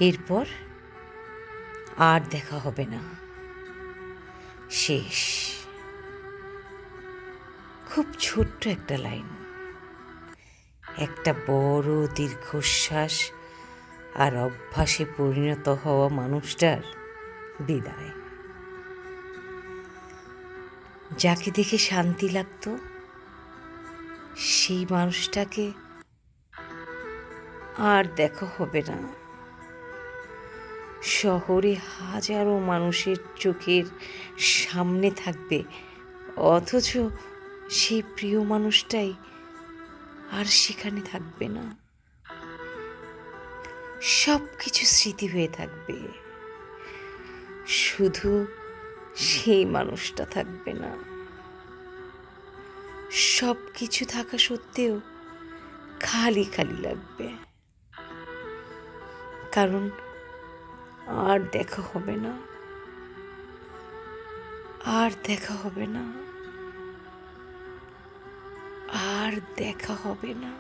এরপর আর দেখা হবে না, শেষ। খুব ছোট্ট একটা লাইন, একটা বড় দীর্ঘশ্বাস, আর অভ্যাসে পরিণত হওয়া মানুষটার বিদায়। যাকে দেখে শান্তি লাগতো সেই মানুষটাকে আর দেখা হবে না। শহরে হাজারো মানুষের চোখের সামনে থাকবে, অথচ সেই প্রিয় মানুষটাই আর সেখানে থাকবে না। সব কিছু স্মৃতি হয়ে থাকবে, শুধু সেই মানুষটা থাকবে না। সব কিছু থাকা সত্ত্বেও খালি খালি লাগবে, কারণ আর দেখা হবে না, আর দেখা হবে না, আর দেখা হবে না।